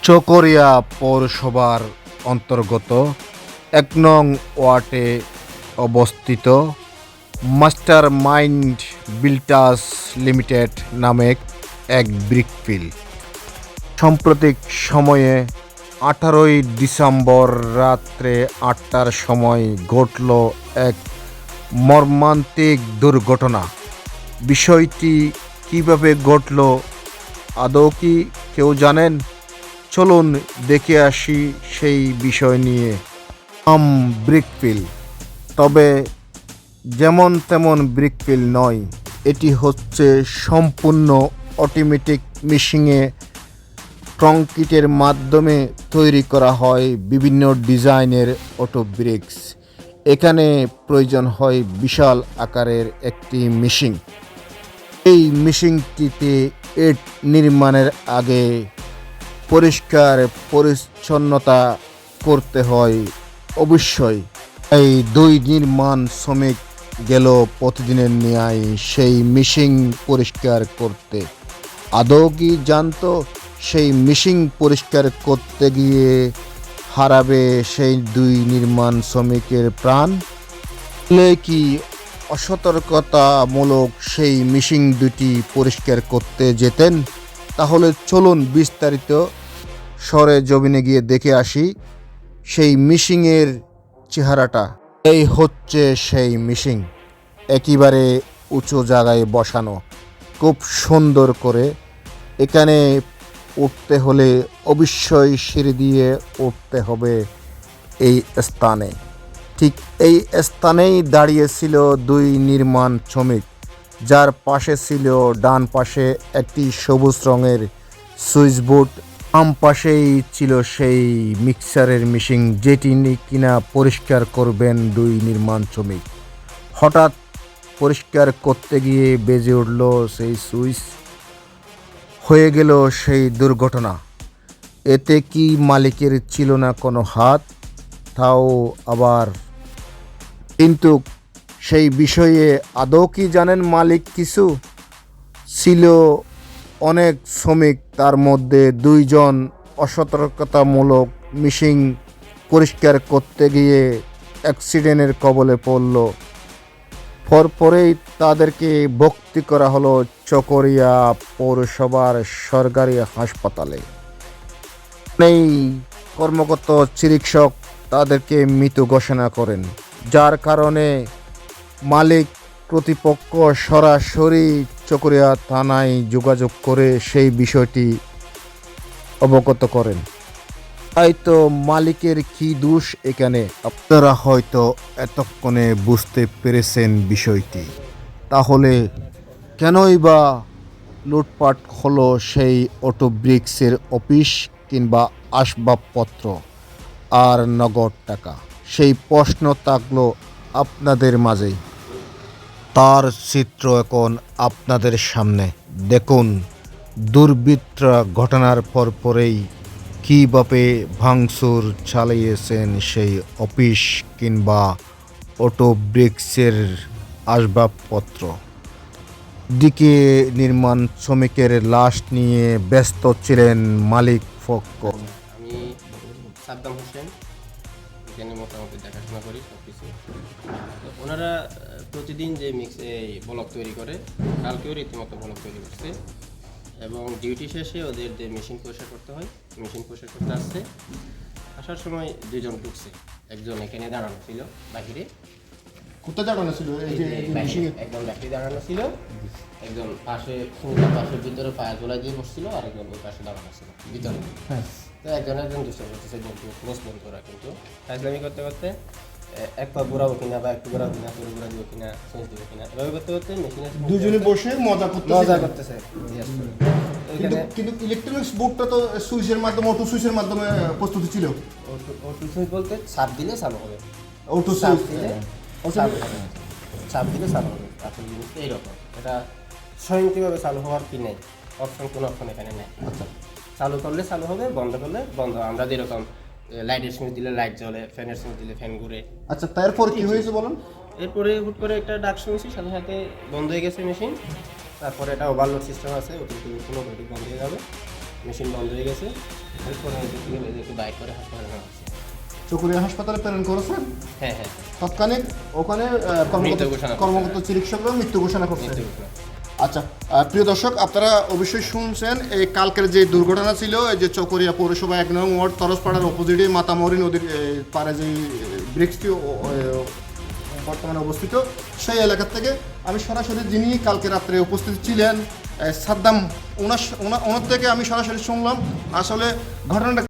চকরিয়া পৌরসভার অন্তর্গত ১ নং ওয়ার্ডে অবস্থিত মাস্টার মাইন্ড বিল্ডার্স লিমিটেড নামক এক ব্রিকফিল। সাম্প্রতিক সময়ে ১৮ই ডিসেম্বর রাত্রে ৮টার সময় ঘটল এক মর্মান্তিক দুর্ঘটনা। বিষয়টি কিভাবে ঘটল আদৌ কি কেউ জানেন? চলুন দেখে আসি সেই বিষয় নিয়ে। ব্রিকফিল, তবে যেমন তেমন ব্রিকফিল নয়, এটি হচ্ছে সম্পূর্ণ অটোমেটিক মেশিনে কংক্রিটের মাধ্যমে তৈরি করা হয় বিভিন্ন ডিজাইনের অটো ব্রিক্স। এখানে প্রয়োজন হয় বিশাল আকারের একটি মেশিন। এই মেশিনটিতে ইট নির্মাণের আগে পরিষ্কার পরিচ্ছন্নতা করতে হয় অবশ্যই। এই দুই নির্মাণ শ্রমিক গেল প্রতিদিনের ন্যায় সেই মেশিন পরিষ্কার করতে। আদৌ কি জানতো সেই মেশিন পরিষ্কার করতে গিয়ে হারাবে সেই দুই নির্মাণ শ্রমিকের প্রাণ? কি অসতর্কতামূলক সেই মেশিন দুটি পরিষ্কার করতে যেতেন? তাহলে চলুন বিস্তারিত সরেজমিনে গিয়ে দেখে আসি সেই মেশিনের চেহারাটা। এই হচ্ছে সেই মেশিন, একেবারে উঁচু জায়গায় বসানো, খুব সুন্দর করে। এখানে উঠতে হলে অবশ্যই সিঁড়ি দিয়ে উঠতে হবে এই স্থানে। ঠিক এই স্থানেই দাঁড়িয়েছিল দুই নির্মাণ শ্রমিক, যার পাশে ছিল ডান পাশে একটি সবুজ রঙের সুইচ বোর্ড, বাম পাশেই ছিল সেই মিক্সারের মেশিন, যেটি কিনা পরিষ্কার করবেন দুই নির্মাণ শ্রমিক। হঠাৎ পরিষ্কার করতে গিয়ে বেজে উঠল সেই সুইচ, হয়ে গেল সেই দুর্ঘটনা। এতে কি মালিকের ছিল না কোনো হাত? তাও আবার, কিন্তু সেই বিষয়ে আদৌ কি জানেন মালিক কিছু? ছিল অনেক শ্রমিক, তার মধ্যে দুইজন অসতর্কতামূলক মেশিন পরিষ্কার করতে গিয়ে অ্যাক্সিডেন্টের কবলে পড়ল। পরেই তাদেরকে ভর্তি করা হলো চকরিয়া পৌরসভার সরকারি হাসপাতালে। এই কর্মকর্তা চিকিৎসক তাদেরকে মৃত ঘোষণা করেন, যার কারণে মালিক কর্তৃপক্ষ সরাসরি চকরিয়া থানায় যোগাযোগ করে সেই বিষয়টি অবগত করেন। তাই তো মালিকের কি দোষ এখানে? আপনারা হয়তো এতক্ষণে বুঝতে পেরেছেন বিষয়টি। তাহলে কেনই বা লুটপাট হলো সেই অটো ব্রিক্সের অফিস কিংবা আসবাবপত্র আর নগদ টাকা? সেই প্রশ্ন থাকলো আপনাদের মাঝেই। তার চিত্র এখন আপনাদের সামনে। দেখুন দুর্বৃত্তরা ঘটনার পরেই কীভাবে ভাঙচুর চালিয়েছেন সেই অফিস কিংবা অটো ব্রিক্সের আসবাবপত্র। দিকে নির্মাণ শ্রমিকের লাশ নিয়ে ব্যস্ত ছিলেন মালিক পক্ষ। আমি সাদ্দাম হোসেন, এখানে মোটামুটি দেখাশোনা করি সব কিছু। তো ওনারা প্রতিদিন যে এই ব্লক তৈরি করে, কালকেও রীতিমতো ব্লক তৈরি করছে এবং ডিউটি শেষে ওদের যে মেশিন পরিষ্কার করতে হয়, মেশিন পরিষ্কার করতে আসছে। আসার সময় দুজন ঢুকছে, একজন এখানে দাঁড়ানো ছিল বাহিরে। কোথায় দাঁড়ানো ছিল? একজন ব্যাটারি দাঁড়ানো ছিল, একজন পাশে পাশের ভিতরে পায়া তোলা দিয়ে বসছিল, আর একজন ওই পাশে দাঁড়ানো ছিল ভিতরে। তো একজন দুষ্টামি করতেছে, বন্ধু ক্লোজ বন্ধুরা, কিন্তু ফাইজলামি করতে করতে এক পা ঘোরাবো কিনা বা একটু ঘোরাবো কিনা, করে ঘোরা দিব কিনা, চেঞ্জ দিব কিনা, এভাবে করতে করতে মেশিনে দুজনে বসে মজা করতেছে। কিন্তু ইলেকট্রনিক্স বোর্ডটা তো সুইচের মাধ্যমে, অটো সুইচের মাধ্যমে প্রস্তুতি ছিল। অটো সুইচ বলতে চাপ দিলে চালু হবে, অটো চাপ সুইচ দিলে চাপ দিলে চালু হবে। আসল জিনিসটা এইরকম, এটা স্বয়ংক্রিয়ভাবে চালু হওয়ার কি নেই, কোনো অপশন এখানে নেই। আচ্ছা, চালু করলে চালু হবে, বন্ধ করলে বন্ধ। আমরা যেরকম লাইটের সুইচ দিলে লাইট জ্বলে, ফ্যানের সুইচ দিলে ফ্যান ঘুরে। আচ্ছা, তারপর কি হয়েছে বলুন? এরপরে হুট করে একটা ডাক শুনছি, সাথে সাথে বন্ধ হয়ে গেছে মেশিন। তারপরে এটা ওভারলোড সিস্টেম আছে, অতিরিক্ত কোনো বন্ধ হয়ে যাবে। মেশিন বন্ধ হয়ে গেছে এরপরে এদেরকে বাইক করে হাসপাতালে নেওয়া হচ্ছে। চকরিয়া হাসপাতালে প্রেরণ করেছেন, হ্যাঁ হ্যাঁ তৎক্ষণিক ওখানে মৃত্যু ঘোষণা করছে। কর্মরত চিকিৎসকরা মৃত্যু ঘোষণা করছে। মৃত্যু ঘোষণা। আচ্ছা, প্রিয় দর্শক, আপনারা অবশ্যই শুনছেন এই কালকের যে দুর্ঘটনা ছিল, এই যে চকরিয়া পৌরসভা 1 নং ওয়ার্ড তরসপাড়ার অপোজিটে মাতামরি নদীর পারে যে ব্রিজটি বর্তমানে অবস্থিত, সেই এলাকা থেকে আমি সরাসরি যিনি কালকে রাত্রে উপস্থিত ছিলেন সাদ্দাম, ওনার থেকে আমি সরাসরি শুনলাম আসলে ঘটনাটা